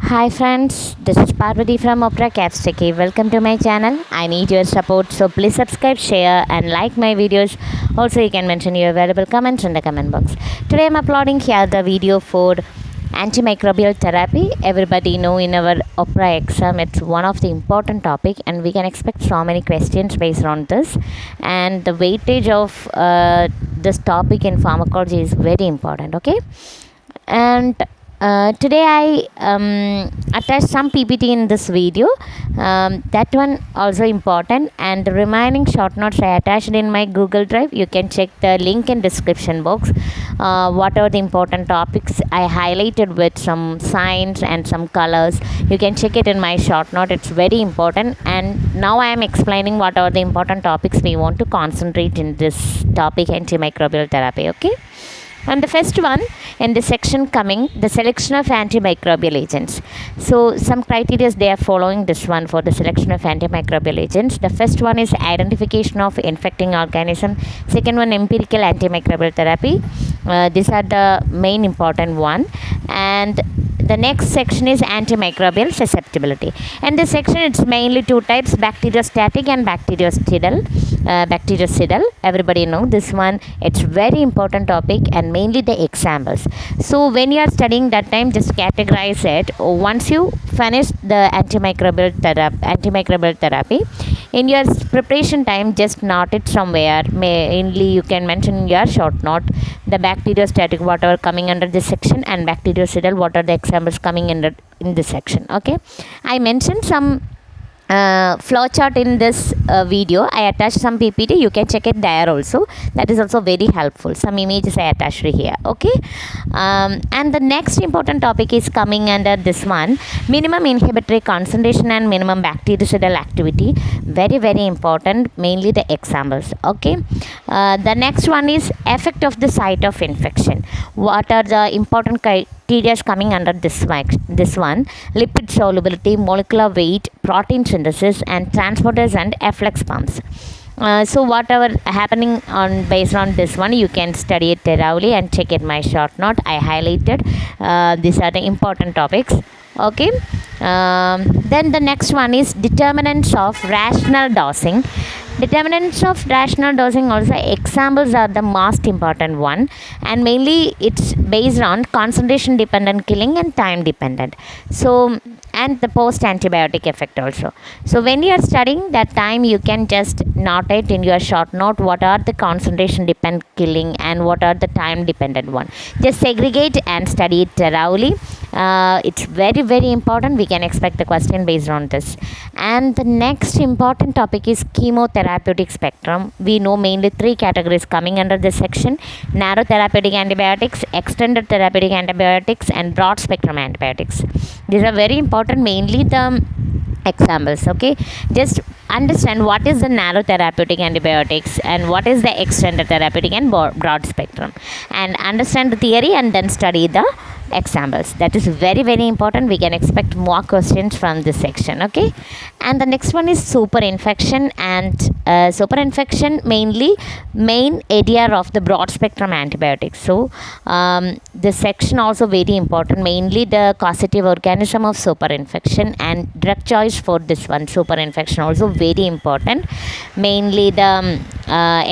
Hi friends, this is Parvati from OPRA Capsticky. Welcome to my channel. I need your support, so please subscribe, share and like my videos. Also you can mention your valuable comments in the comment box. Today I'm uploading here the video for antimicrobial therapy. Everybody know in our OPRA exam it's one of the important topic and we can expect so many questions based on this, and the weightage of this topic in pharmacology is very important. Okay, and today I attached some PPT in this video, that one also important, and the remaining short notes I attached in my Google Drive. You can check the link in description box. What are the important topics I highlighted with some signs and some colors. You can check it in my short note. It's very important, and now I am explaining what are the important topics we want to concentrate in this topic, antimicrobial therapy. Okay, and the first one in the section coming, the selection of antimicrobial agents. So some criteria they are following this one for the selection of antimicrobial agents. The first one is identification of infecting organism. Second one, empirical antimicrobial therapy. These are the main important one. And the next section is antimicrobial susceptibility. And this section it's mainly two types: bacteriostatic and bactericidal. Everybody know this one. It's very important topic and mainly the examples. So when you are studying that time, just categorize it. Once you finish the antimicrobial therapy, in your preparation time, just note it somewhere. Mainly you can mention in your short note the bacteriostatic whatever coming under this section, and bactericidal what are the examples coming in this section. Okay, I mentioned some flowchart in this video. I attached some PPT. You can check it there also. That is also very helpful. Some images I attached here. Okay, and the next important topic is coming under this one: minimum inhibitory concentration and minimum bactericidal activity. Very important. Mainly the examples. Okay, the next one is effect of the site of infection. What are the important criteria coming under this one: lipid solubility, molecular weight, protein synthesis, and transporters and efflux pumps. So whatever happening on based on this one, you can study it thoroughly and check it my short note. I highlighted these are the important topics. Okay, then the next one is determinants of rational dosing. Determinants of rational dosing also examples are the most important one, and mainly it's based on concentration dependent killing and time dependent. So and the post antibiotic effect also. So when you are studying that time, you can just note it in your short note what are the concentration dependent killing and what are the time dependent one. Just segregate and study it thoroughly. It's very important. We can expect the question based on this. And the next important topic is chemotherapeutic spectrum. We know mainly three categories coming under this section: narrow therapeutic antibiotics, extended therapeutic antibiotics, and broad spectrum antibiotics. These are very important, mainly the examples. Okay, just understand what is the narrow therapeutic antibiotics and what is the extended therapeutic and broad spectrum, and understand the theory and then study the examples. That is very important. We can expect more questions from this section. Okay, and the next one is super infection, and super infection mainly main area of the broad spectrum antibiotics. So this section also very important, mainly the causative organism of super infection and drug choice for this one. Super infection also very important, mainly the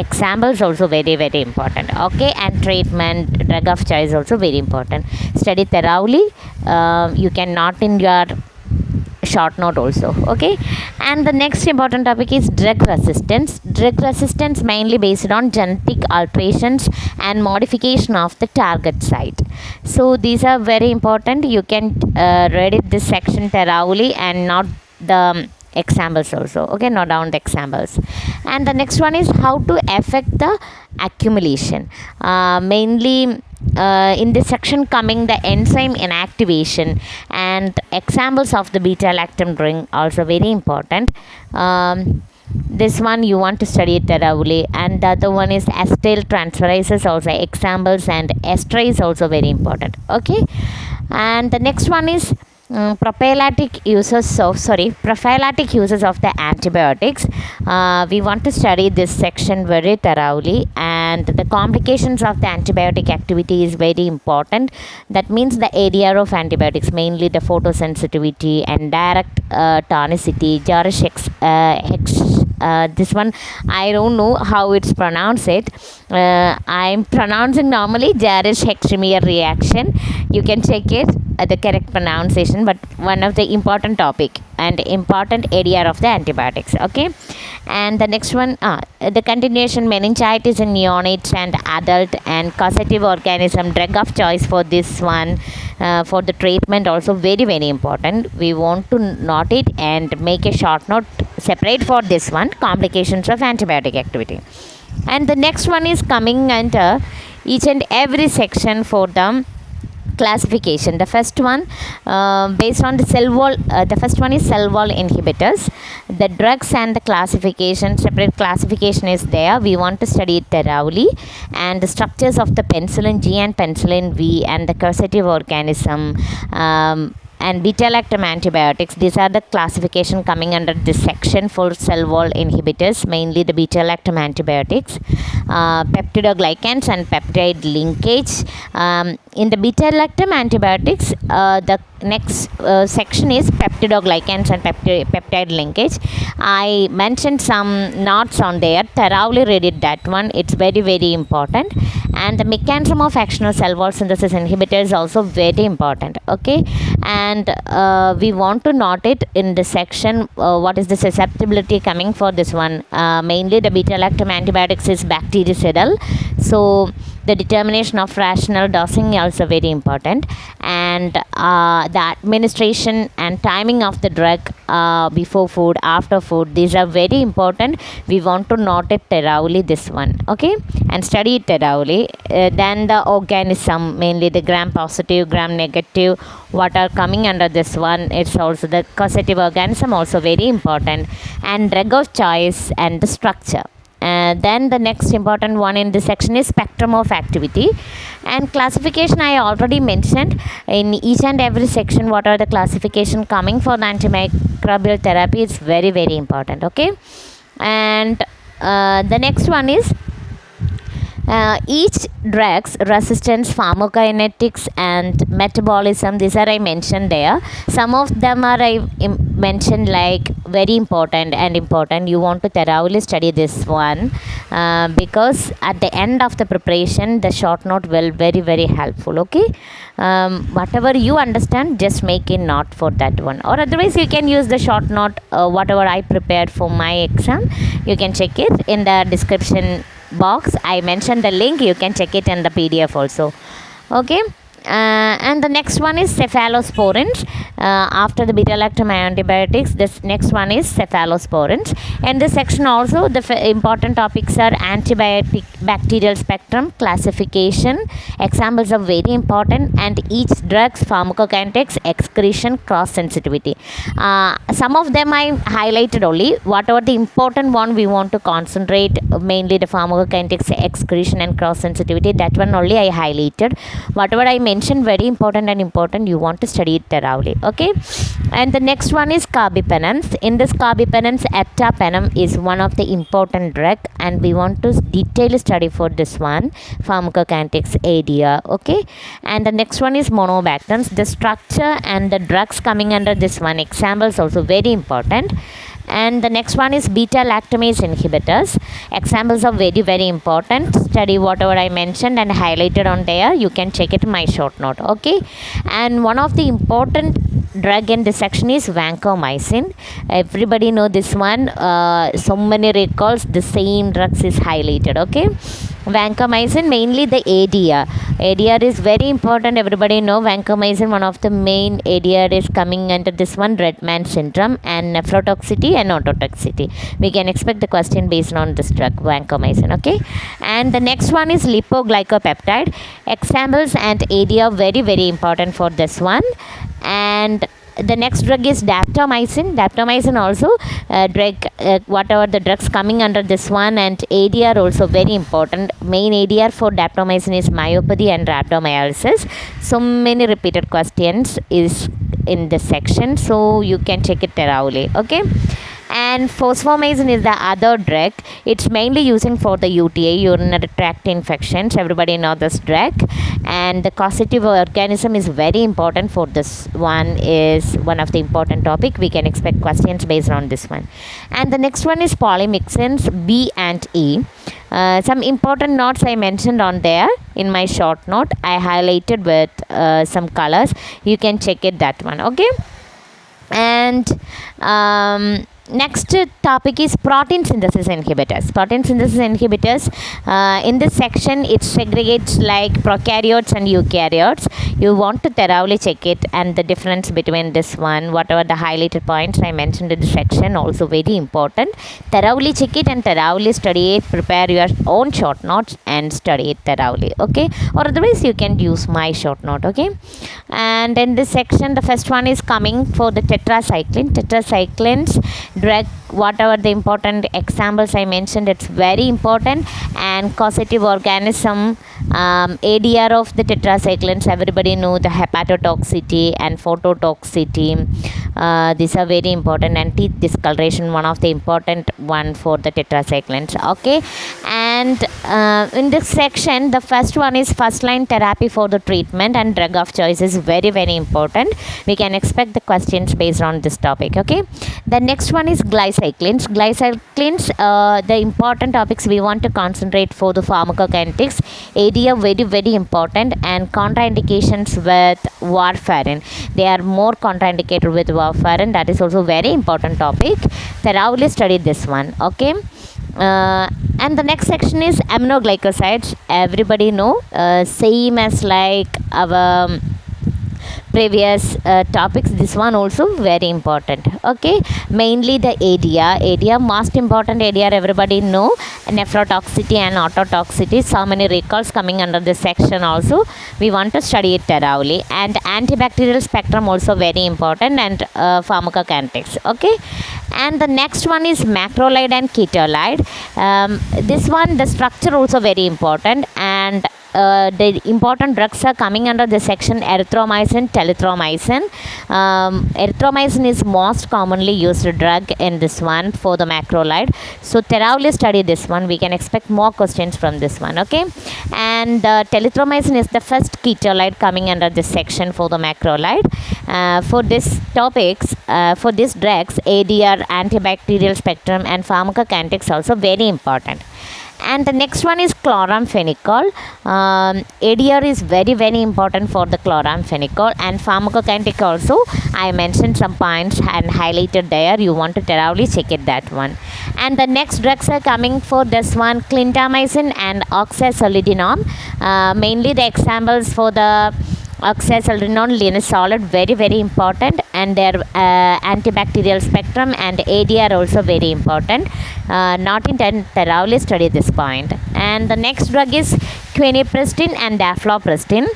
examples also very important. Okay, and treatment, drug of choice also very important. Study thoroughly. You can note in your short note also. Okay, and the next important topic is drug resistance. Drug resistance mainly based on genetic alterations and modification of the target site. So these are very important. You can read it this section thoroughly and note the examples also. Okay, note down the examples. And the next one is how to affect the accumulation. Mainly in this section coming the enzyme inactivation and examples of the beta lactam ring also very important. This one you want to study it thoroughly. And the other one is acetyl transferases also examples, and esterase also very important. Okay, and the next one is prophylactic uses of the antibiotics. We want to study this section very thoroughly, and and the complications of the antibiotic activity is very important. That means the area of antibiotics, mainly the photosensitivity and direct tonicity, Jarisch this one I don't know how it's pronounced it. I'm pronouncing normally Jarisch Hextremier reaction. You can check it the correct pronunciation, but one of the important topic and important area of the antibiotics. Okay, and the next one, the continuation meningitis in neonates and adult and causative organism, drug of choice for this one. For the treatment also very very important. We want to note it and make a short note separate for this one, complications of antibiotic activity. And the next one is coming under each and every section for the classification. The first one, based on the cell wall, the first one is cell wall inhibitors. The drugs and the classification, separate classification is there. We want to study it thoroughly, and the structures of the penicillin G and penicillin V and the causative organism, and beta-lactam antibiotics. These are the classification coming under this section for cell wall inhibitors, mainly the beta-lactam antibiotics, peptidoglycans and peptide linkage. In the beta-lactam antibiotics, the next section is peptidoglycans and peptide linkage. I mentioned some notes on there. Thoroughly read it, that one. It's very very important. And the mechanism of action of cell wall synthesis inhibitor is also very important. Okay, and we want to note it in the section. What is the susceptibility coming for this one? Mainly the beta-lactam antibiotics is bactericidal. So the determination of rational dosing also very important, and the administration and timing of the drug, before food, after food, these are very important. We want to note it thoroughly, this one. Okay, and study it thoroughly. Then the organism, mainly the gram positive, gram negative, what are coming under this one. It's also the causative organism, also very important, and drug of choice and the structure. Then the next important one in this section is spectrum of activity and classification. I already mentioned in each and every section what are the classification coming for the antimicrobial therapy. It's very very important. Okay, and the next one is each drugs resistance, pharmacokinetics and metabolism. These are I mentioned there. Some of them are I mentioned like very important and important. You want to thoroughly study this one, because at the end of the preparation the short note will very very helpful. Okay, whatever you understand, just make a note for that one, or otherwise you can use the short note, whatever I prepared for my exam. You can check it in the description box. I mentioned the link. You can check it in the PDF also. Okay, and the next one is cephalosporins. After the beta-lactam antibiotics, this next one is cephalosporins. And this section also the important topics are antibiotic bacterial spectrum, classification, examples are very important, and each drug's pharmacokinetics, excretion, cross sensitivity. Some of them I highlighted only. Whatever the important one we want to concentrate, mainly the pharmacokinetics, excretion and cross sensitivity, that one only I highlighted. Whatever I mentioned very important and important, you want to study it thoroughly. Okay, and the next one is carbapenems. In this carbapenems, ertapenem is one of the important drug, and we want to detail study for this one, pharmacokinetics area. Okay, and the next one is monobactams. The structure and the drugs coming under this one, examples also very important. And the next one is beta-lactamase inhibitors. Examples are very very important. Study whatever I mentioned and highlighted on there. You can check it in my short note. Okay, and one of the important drug in this section is vancomycin. Everybody know this one. So many recalls, the same drugs is highlighted. Okay, vancomycin, mainly the ADR. ADR is very important. Everybody know vancomycin, one of the main ADR is coming under this one, Redman syndrome and nephrotoxicity and ototoxicity. We can expect the question based on this drug, vancomycin. Okay, and the next one is lipoglycopeptide. Examples and ADR very very important for this one. And the next drug is daptomycin. Daptomycin also drug, whatever the drugs coming under this one, and ADR also very important. Main ADR for daptomycin is myopathy and rhabdomyolysis. So many repeated questions is in this section, so you can check it thoroughly. Okay, And fosfomycin is the other drug. It's mainly using for the UTA, urinary tract infections. Everybody know this drug. And the causative organism is very important for this one, is one of the important topic. We can expect questions based on this one. And the next one is polymyxins B and E. Some important notes I mentioned on there in my short note. I highlighted with some colors. You can check it, that one. Okay. And next topic is protein synthesis inhibitors. Protein synthesis inhibitors, in this section it segregates like prokaryotes and eukaryotes. You want to thoroughly check it and the difference between this one, whatever the highlighted points I mentioned in the section, also very important. Thoroughly check it and thoroughly study it. Prepare your own short notes and study it thoroughly. Okay, or otherwise you can use my short note. Okay. And in this section, the first one is coming for the tetracyclines drug. Whatever the important examples I mentioned, it's very important. And causative organism, ADR of the tetracyclines, everybody know the hepatotoxicity and phototoxicity. These are very important. And teeth discoloration, one of the important one for the tetracyclines. Okay. And in this section, the first one is first line therapy for the treatment and drug of choice is very, very important. We can expect the questions based on this topic. Okay. The next one is glycyclines. The important topics we want to concentrate for the pharmacokinetics. ADA very, very important. And contraindications with warfarin. They are more contraindicated with warfarin. That is also very important topic. Thoroughly study this one. Okay. And the next section is aminoglycosides. Everybody know, same as like our previous topics. This one also very important. Okay, mainly the ADR most important. ADR everybody know, nephrotoxicity and autotoxicity. So many recalls coming under this section also. We want to study it thoroughly. And antibacterial spectrum also very important. And pharmacokinetics. Okay. And the next one is macrolide and ketolide. This one, the structure also very important. And the important drugs are coming under this section: erythromycin, telithromycin. Erythromycin is most commonly used drug in this one for the macrolide. So thoroughly study this one. We can expect more questions from this one. Okay. And telithromycin is the first ketolide coming under this section for the macrolide. For this topics, for these drugs, ADR, antibacterial spectrum and pharmacokinetics also very important. And the next one is chloramphenicol. ADR is very, very important for the chloramphenicol. And pharmacokinetic also, I mentioned some points and highlighted there. You want to thoroughly check it, that one. And the next drugs are coming for this one: clindamycin and oxazolidinone. Mainly the examples for the oxazolidinone, linezolid, very, very important. And their antibacterial spectrum and ADR also very important. Not in thoroughly study this point. And the next drug is quinipristine and daflopristine.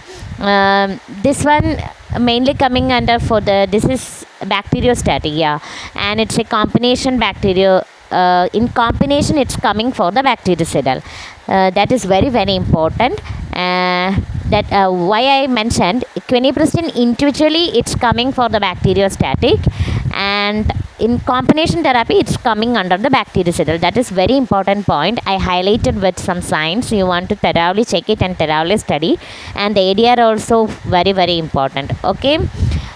This one mainly coming under for the, this is bacteriostatic, yeah, and it's a combination bacteria. In combination, it's coming for the bactericidal. That is very, very important. Why I mentioned quinipristine individually, it's coming for the bacteriostatic, and in combination therapy, it's coming under the bactericidal. That is very important point. I highlighted with some signs. You want to thoroughly check it and thoroughly study. And the ADR also very, very important. Okay.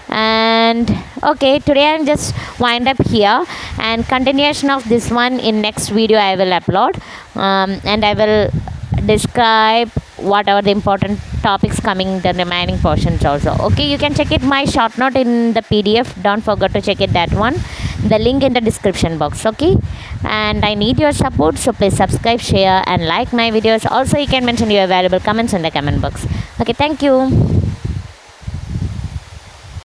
And okay, today I'm just wind up here, and continuation of this one in next video I will upload, and I will describe whatever the important topics coming in the remaining portions also. Okay, you can check it my short note in the PDF. Don't forget to check it, that one. The link in the description box. Okay, and I need your support, so please subscribe, share and like my videos. Also, you can mention your valuable comments in the comment box. Okay, thank you.